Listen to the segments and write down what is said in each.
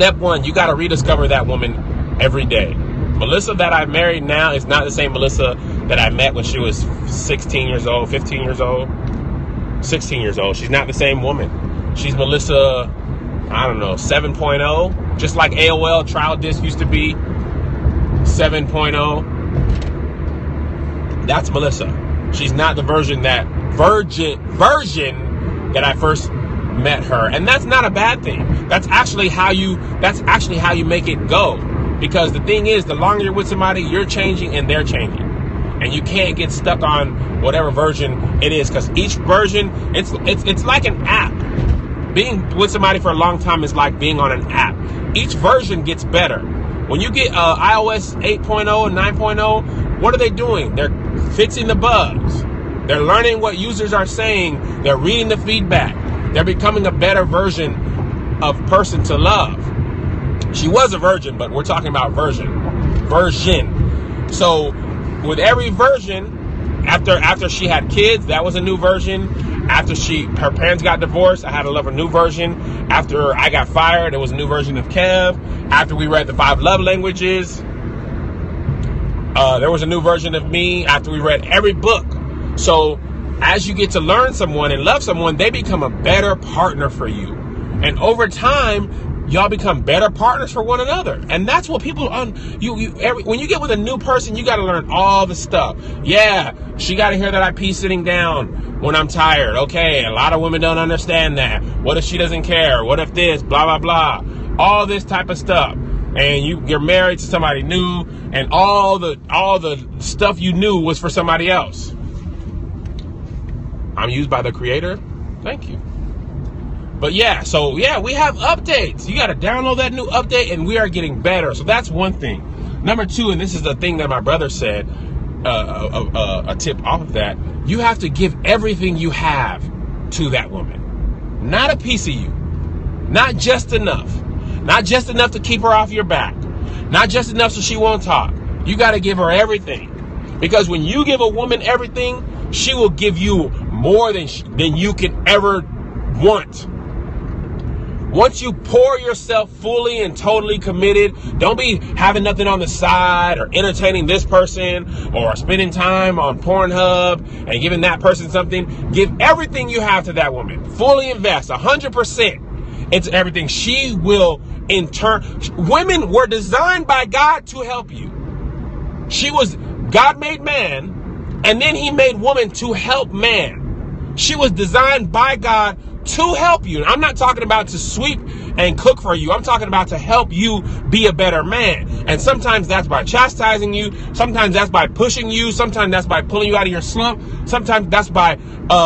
Step one, you got to rediscover that woman every day. Melissa that I married now is not the same Melissa that I met when she was 16 years old, 15 years old, 16 years old. She's not the same woman. She's Melissa, I don't know, 7.0, just like AOL trial disc used to be 7.0. That's Melissa. She's not the version that I first met her, and that's not a bad thing. That's actually how you make it go. Because the thing is, the longer you're with somebody, you're changing and they're changing, and you can't get stuck on whatever version it is. Because each version, it's like an app. Being with somebody for a long time is like being on an app. Each version gets better. When you get iOS 8.0 and 9.0, what are they doing? They're fixing the bugs. They're learning what users are saying. They're reading the feedback. They're becoming a better version of person to love. She was a virgin, but we're talking about version. So with every version, after she had kids, that was a new version. After her parents got divorced, I had to love a new version. After I got fired, it was a new version of Kev. After we read the 5 love languages, there was a new version of me. After we read every book. So as you get to learn someone and love someone, they become a better partner for you. And over time, y'all become better partners for one another. And that's what people when you get with a new person, you got to learn all the stuff. Yeah, she got to hear that I pee sitting down when I'm tired. Okay, a lot of women don't understand that. What if she doesn't care? What if this? Blah, blah, blah. All this type of stuff. And you're married to somebody new, and all the stuff you knew was for somebody else. I'm used by the Creator. Thank you. But yeah, we have updates. You got to download that new update, and we are getting better. So that's one thing. Number two, and this is the thing that my brother said, a tip off of that, you have to give everything you have to that woman. Not a piece of you. Not just enough. Not just enough to keep her off your back. Not just enough so she won't talk. You got to give her everything. Because when you give a woman everything, she will give you more than you can ever want. Once you pour yourself fully and totally committed, don't be having nothing on the side or entertaining this person or spending time on Pornhub and giving that person something. Give everything you have to that woman. Fully invest 100% into everything. She will in turn. Women were designed by God to help you. God made man, and then he made woman to help man. She was designed by God to help you. I'm not talking about to sweep and cook for you. I'm talking about to help you be a better man. And sometimes that's by chastising you. Sometimes that's by pushing you. Sometimes that's by pulling you out of your slump. Sometimes that's by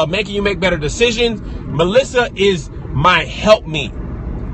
making you make better decisions. Melissa is my helpmeet.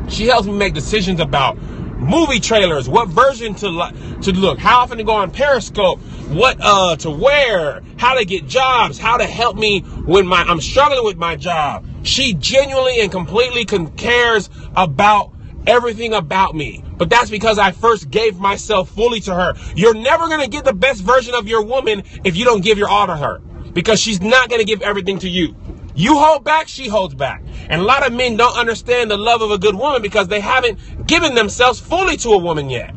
She helps me make decisions about movie trailers, what version to look, how often to go on Periscope, what to wear, how to get jobs, how to help me when I'm struggling with my job. She genuinely and completely cares about everything about me. But that's because I first gave myself fully to her. You're never going to get the best version of your woman if you don't give your all to her, because she's not going to give everything to you. You hold back, she holds back. And a lot of men don't understand the love of a good woman because they haven't given themselves fully to a woman yet.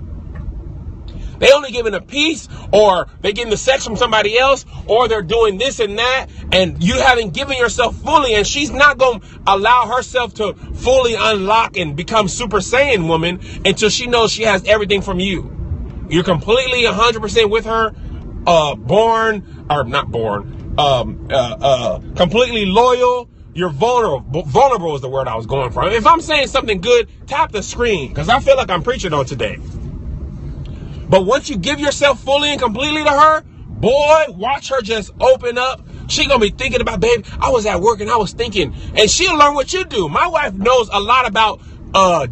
They only giving a piece, or they getting the sex from somebody else, or they're doing this and that, and you haven't given yourself fully, and she's not going to allow herself to fully unlock and become Super Saiyan woman until she knows she has everything from you. You're completely 100% with her, completely loyal. You're vulnerable. Vulnerable is the word I was going for. If I'm saying something good, tap the screen, because I feel like I'm preaching on today. But once you give yourself fully and completely to her, boy, watch her just open up. She gonna be thinking about, babe, I was at work and I was thinking, and she'll learn what you do. My wife knows a lot about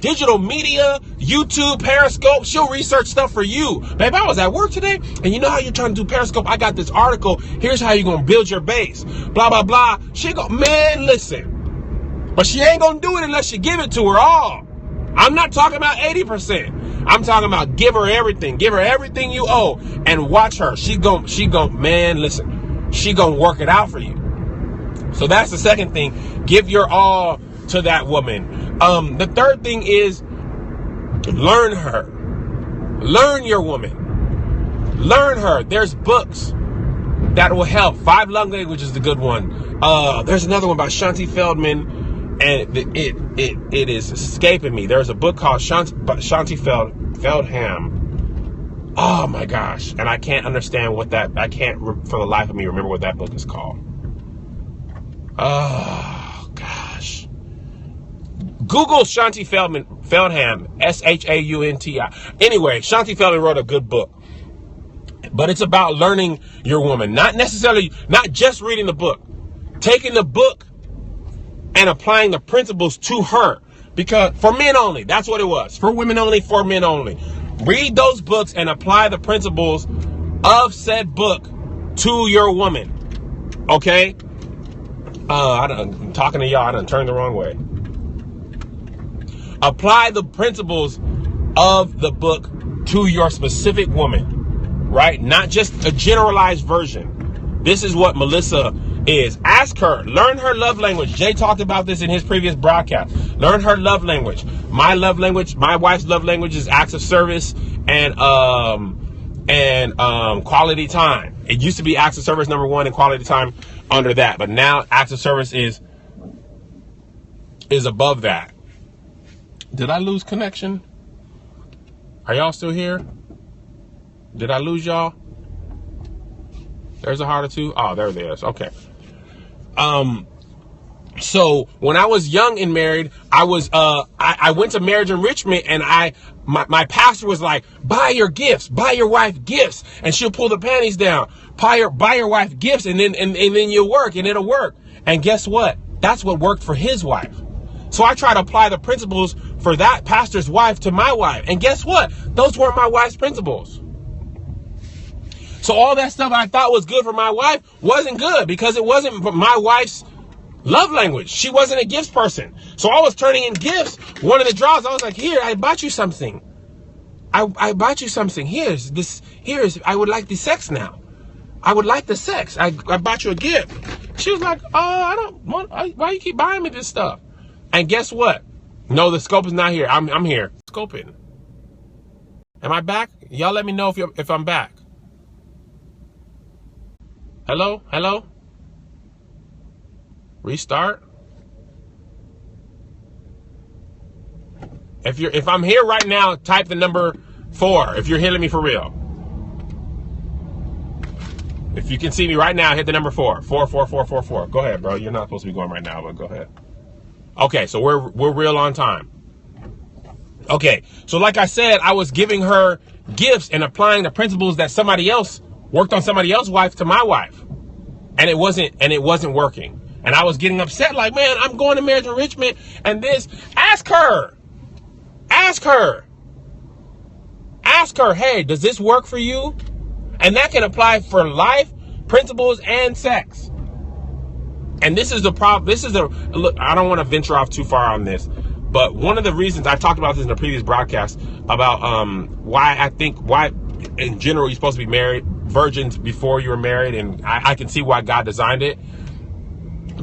digital media, YouTube, Periscope. She'll research stuff for you. Babe, I was at work today, and you know how you're trying to do Periscope? I got this article. Here's how you're going to build your base. Blah, blah, blah. She go, man, listen. But she ain't going to do it unless you give it to her all. I'm not talking about 80%. I'm talking about give her everything. Give her everything you owe, and watch her. She gon' man, listen. She going to work it out for you. So that's the second thing. Give your all to that woman. The third thing is Learn her. Learn your woman. Learn her. There's books that will help. 5 Love Languages is the good one. There's another one by Shanti Feldman, and it is escaping me. There's a book called Shanti Feldham. Oh my gosh. And I can't understand what that, I can't for the life of me remember what that book is called. Oh gosh. Google Shanti Feldham, Shaunti. Anyway, Shanti Feldham wrote a good book. But it's about learning your woman. Not just reading the book. Taking the book and applying the principles to her. Because for men only, that's what it was. For women only, for men only. Read those books and apply the principles of said book to your woman. Okay? I'm talking to y'all. I done turned the wrong way. Apply the principles of the book to your specific woman. Right? Not just a generalized version. This is what Melissa is. Ask her. Learn her love language. Jay talked about this in his previous broadcast. Learn her love language. My love language, my wife's love language is acts of service and quality time. It used to be acts of service number 1 and quality time under that. But now acts of service is above that. Did I lose connection? Are y'all still here? Did I lose y'all? There's a heart or two. Oh, there it is. Okay. So when I was young and married, I was, I went to marriage enrichment, and my pastor was like, buy your gifts, buy your wife gifts, and she'll pull the panties down. Buy your wife gifts, and then you'll work, and it'll work. And guess what? That's what worked for his wife. So I try to apply the principles for that pastor's wife to my wife. And guess what? Those weren't my wife's principles. So all that stuff I thought was good for my wife wasn't good, because it wasn't my wife's love language. She wasn't a gifts person. So I was turning in gifts. One of the draws, I was like, here, I bought you something. I bought you something. Here's, I would like the sex now. I would like the sex. I bought you a gift. She was like, oh, I don't want, why you keep buying me this stuff? And guess what? No, the scope is not here. I'm here. Scoping. Am I back? Y'all let me know if I'm back. Hello? Hello? Restart? If I'm here right now, type the number 4 if you're hitting me for real. If you can see me right now, hit the number 4. 4. Go ahead, bro. You're not supposed to be going right now, but go ahead. Okay, so we're real on time. Okay, so like I said, I was giving her gifts and applying the principles that somebody else worked on somebody else's wife to my wife. And it wasn't working. And I was getting upset, like, man, I'm going to marriage enrichment and this. Ask her, hey, does this work for you? And that can apply for life, principles, and sex. And this is the problem. Look, I don't want to venture off too far on this, but one of the reasons I talked about this in a previous broadcast about why in general you're supposed to be married virgins before you were married, and I can see why God designed it,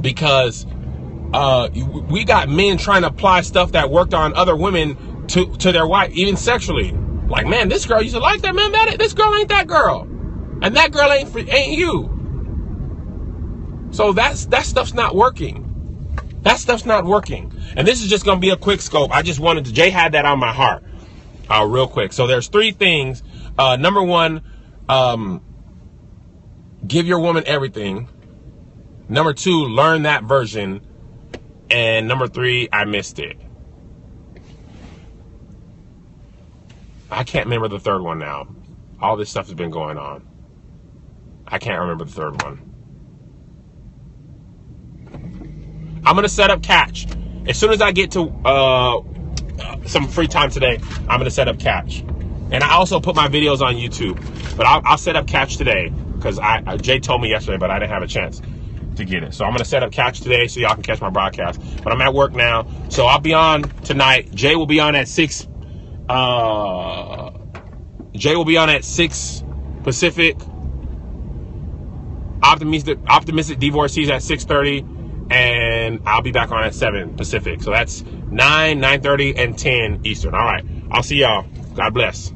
because we got men trying to apply stuff that worked on other women to their wife, even sexually. Like, man, this girl used to like that, man. This girl ain't that girl, and that girl ain't you. So that stuff's not working. That stuff's not working. And this is just going to be a quick scope. I just wanted to, Jay had that on my heart real quick. So there's 3 things. Number 1, give your woman everything. Number 2, learn that version. And number 3, I missed it. I can't remember the third one now. All this stuff has been going on. I can't remember the third one. I'm going to set up Catch. As soon as I get to some free time today, I'm going to set up Catch. And I also put my videos on YouTube. But I'll set up Catch today, because Jay told me yesterday, but I didn't have a chance to get it. So I'm going to set up Catch today so y'all can catch my broadcast. But I'm at work now, so I'll be on tonight. Jay will be on at 6. Jay will be on at 6 Pacific. Optimistic Divorcees at 6:30. And I'll be back on at 7 Pacific. So that's 9, 9:30, and 10 Eastern. All right. I'll see y'all. God bless.